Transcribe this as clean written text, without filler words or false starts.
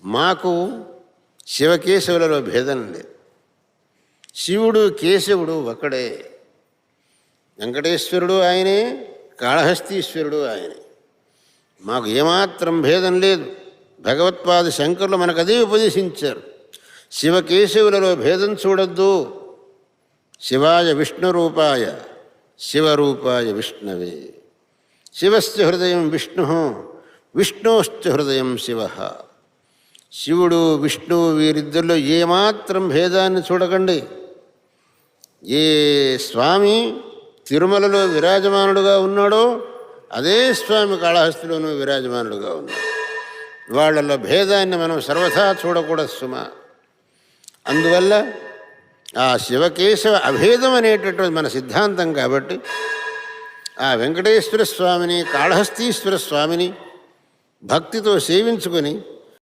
మాకు శివకేశవులలో భేదం లేదు. శివుడు కేశవుడు ఒకడే. వెంకటేశ్వరుడు ఆయనే, కాళహస్తీశ్వరుడు ఆయనే. మాకు ఏమాత్రం భేదం లేదు. భగవత్పాద శంకరులు మనకు అదే ఉపదేశించారు. శివకేశవులలో భేదం చూడొద్దు. శివాయ విష్ణురూపాయ శివరూపాయ విష్ణవే. శివశ్చ హృదయం విష్ణు, విష్ణోశ్చ హృదయం శివ. శివుడు విష్ణువు వీరిద్దరిలో ఏమాత్రం భేదాన్ని చూడకండి. ఏ స్వామి తిరుమలలో విరాజమానుడుగా ఉన్నాడో అదే స్వామి కాళహస్తిలోనూ విరాజమానుడుగా ఉన్నాడు. వాళ్ళలో భేదాన్ని మనం సర్వథా చూడకూడదు సుమా. అందువల్ల ఆ శివకేశవ అభేదం అనేటటువంటి మన సిద్ధాంతం కాబట్టి ఆ వెంకటేశ్వర స్వామిని, కాళహస్తీశ్వర స్వామిని భక్తితో సేవించుకొని